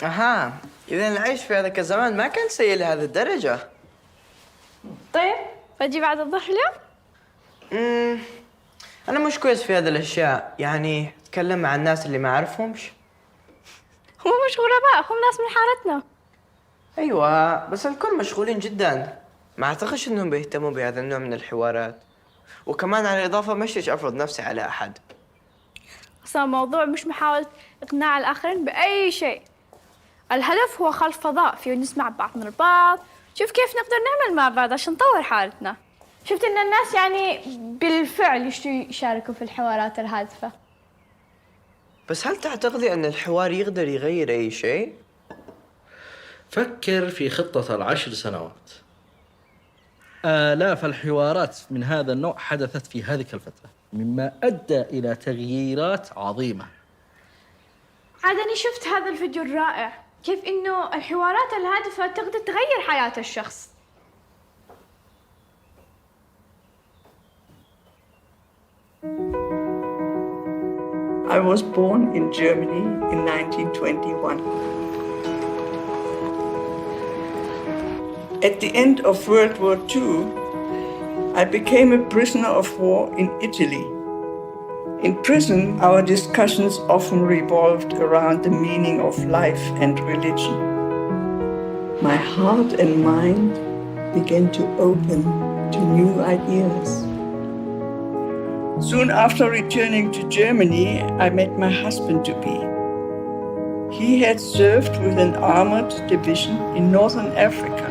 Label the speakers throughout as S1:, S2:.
S1: أها، إذا العيش في هذاك الزمان ما كان سيء لهذه الدرجة.
S2: طيب فجي بعد الظهر اليوم؟
S1: أنا مش كويس في هذه الأشياء، يعني أتكلم مع الناس اللي ما أعرفهمش.
S2: هم مش غرباء، هم ناس من حالتنا.
S1: أيوة، بس الكل مشغولين جدا، ما أعتقدش إنهم بيهتموا بهذا النوع من الحوارات. وكمان على الإضافة مشتش أفرض نفسي على أحد.
S2: أصلا الموضوع مش محاولة إقناع الآخرين بأي شيء. الهدف هو خلق فضاء فيه نسمع بعض من البعض، شوف كيف نقدر نعمل مع بعض عشان نطور حالتنا. شفت إن الناس يعني بالفعل يشاركوا في الحوارات الهادفة.
S1: بس هل تعتقدي أن الحوار يقدر يغير أي شيء؟
S3: فكر في خطة 10 سنوات. آلاف الحوارات من هذا النوع حدثت في هذه الفترة، مما أدى إلى تغييرات عظيمة.
S2: عاد أنا شفت هذا الفيديو الرائع، كيف إنه الحوارات الهادفة تقدر تغير حياة الشخص.
S4: I was born in Germany in 1921. At the end of World War II, I became a prisoner of war in Italy. In prison, our discussions often revolved around the meaning of life and religion. My heart and mind began to open to new ideas. Soon after returning to Germany, I met my husband-to-be. He had served with an armored division in Northern Africa.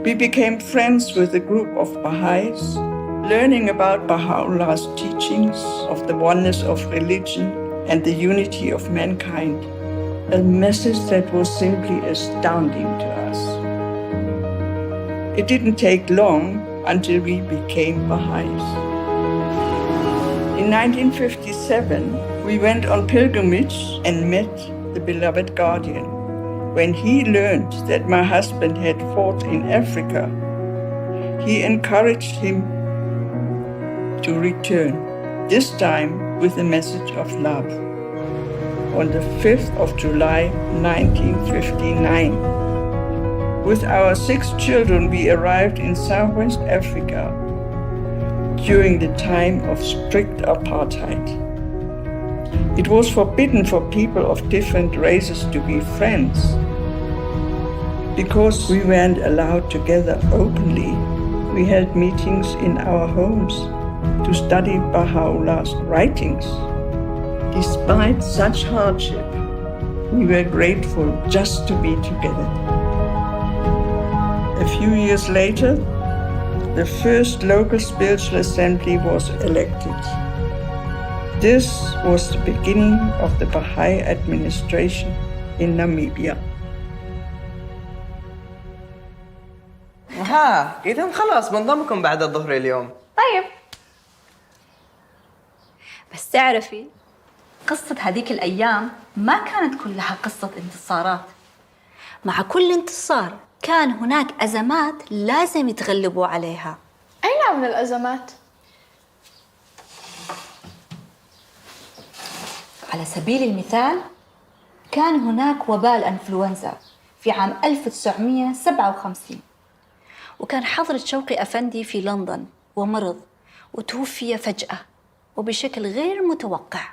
S4: We became friends with a group of Baha'is, learning about Baha'u'llah's teachings of the oneness of religion and the unity of mankind, a message that was simply astounding to us. It didn't take long until we became Baha'is. In 1957, we went on pilgrimage and met the beloved guardian. When he learned that my husband had fought in Africa, he encouraged him to return, this time with a message of love. On the 5th of July 1959, with our 6 children, we arrived in Southwest Africa during the time of strict apartheid. It was forbidden for people of different races to be friends. Because we weren't allowed together openly, we held meetings in our homes to study Baha'u'llah's writings. Despite such hardship, we were grateful just to be together. A few years later, the first local spiritual assembly was elected. This was the beginning of the Baha'i administration in Namibia.
S1: ها، إذا خلاص بنضمكم بعد الظهر اليوم.
S2: طيب.
S5: بس تعرفي قصة هذيك الأيام ما كانت كلها قصة انتصارات. مع كل انتصار كان هناك أزمات لازم يتغلبوا عليها.
S2: أي نوع من الأزمات؟
S5: على سبيل المثال كان هناك وباء الأنفلونزا في عام 1957، وكان حضرة شوقي أفندي في لندن ومرض وتوفي فجأة وبشكل غير متوقع،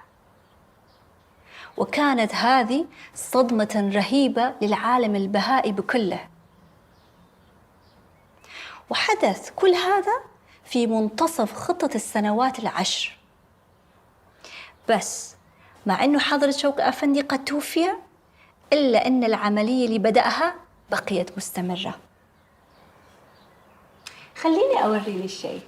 S5: وكانت هذه صدمة رهيبة للعالم البهائي بكله. وحدث كل هذا في منتصف خطة السنوات 10. بس مع أنه حضرة شوقي أفندي قد توفي، إلا أن العملية اللي بدأها بقيت مستمرة. خليني أوري الشيء.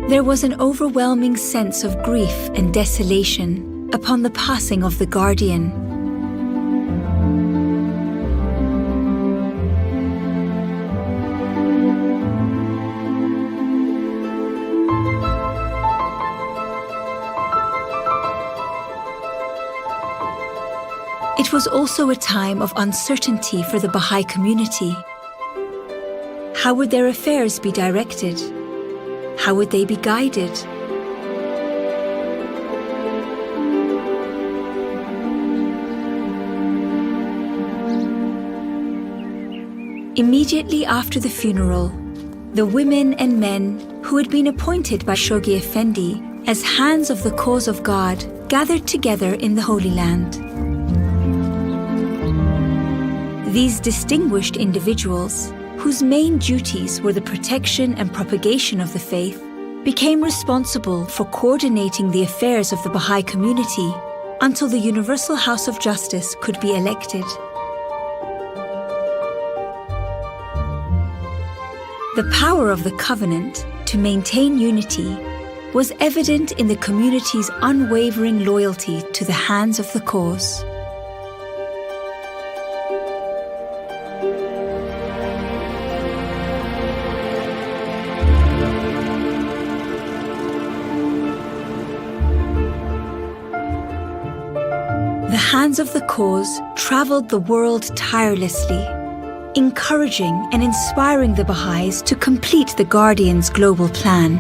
S6: There was an overwhelming sense of grief and desolation upon the passing of the guardian. was also a time of uncertainty for the Baha'i community. How would their affairs be directed? How would they be guided? Immediately after the funeral, the women and men who had been appointed by Shoghi Effendi as hands of the cause of God gathered together in the Holy Land. These distinguished individuals, whose main duties were the protection and propagation of the faith, became responsible for coordinating the affairs of the Baha'i community until the Universal House of Justice could be elected. The power of the covenant to maintain unity was evident in the community's unwavering loyalty to the hands of the cause. The hands of the cause traveled the world tirelessly, encouraging and inspiring the Baha'is to complete the Guardian's global plan.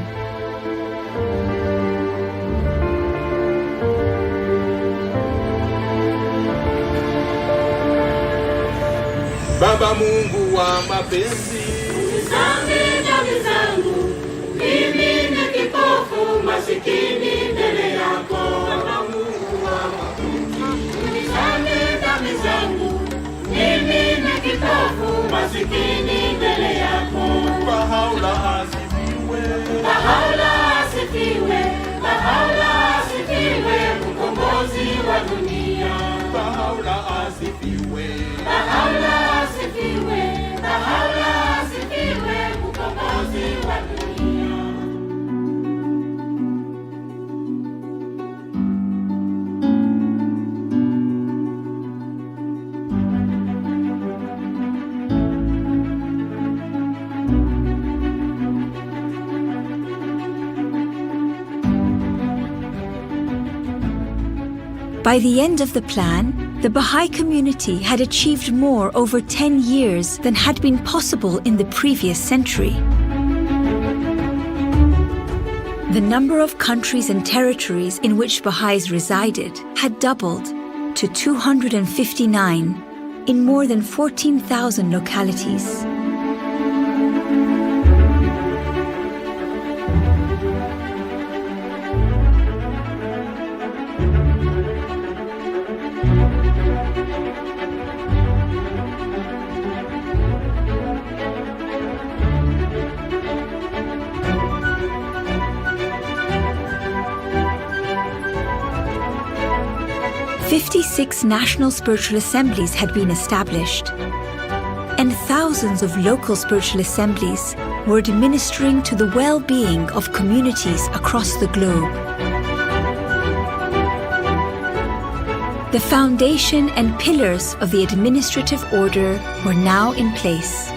S7: Baba Mungu wa mapenzi, usisamehe dhambi zangu, mimi ni kipofu masikini mbele yako. Baba Mungu wa mapenzi, usisamehe dhambi zangu, mimi ni kipofu masikini mbele yako. Bahaula asifiwe, Bahaula asifiwe, Bahaula asifiwe, mkombozi wa dunia. Bahaula asifiwe, Bahaula asifiwe, Bahaula asifiwe, mkombozi wa dunia.
S6: By the end of the plan, the Baha'i community had achieved more over 10 years than had been possible in the previous century. The number of countries and territories in which Baha'is resided had doubled to 259 in more than 14,000 localities. Six national spiritual assemblies had been established, and thousands of local spiritual assemblies were administering to the well-being of communities across the globe. The foundation and pillars of the administrative order were now in place.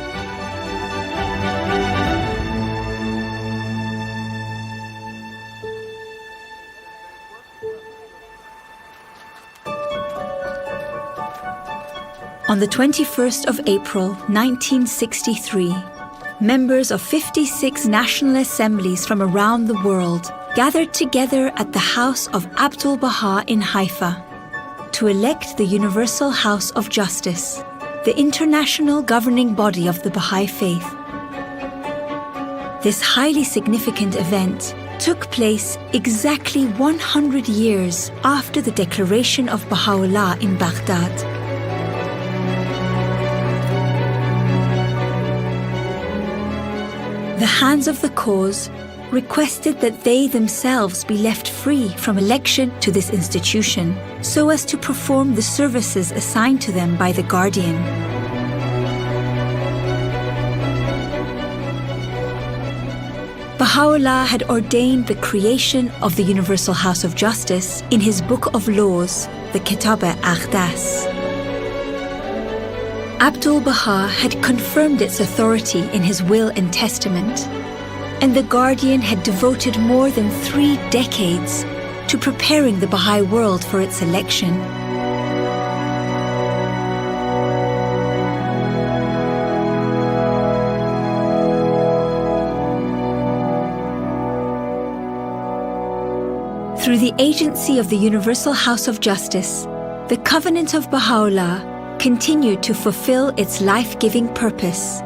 S6: On the 21st of April, 1963, members of 56 national assemblies from around the world gathered together at the house of Abdul Baha in Haifa to elect the Universal House of Justice, the international governing body of the Baha'i faith. This highly significant event took place exactly 100 years after the declaration of Baha'u'llah in Baghdad. The hands of the cause requested that they themselves be left free from election to this institution so as to perform the services assigned to them by the Guardian. Baha'u'llah had ordained the creation of the Universal House of Justice in his Book of Laws, the Kitab-e-Aqdas. Abdul Baha had confirmed its authority in his will and testament, and the Guardian had devoted more than 3 decades to preparing the Baha'i world for its election. Through the agency of the Universal House of Justice, the Covenant of Baha'u'llah continued to fulfill its life-giving purpose.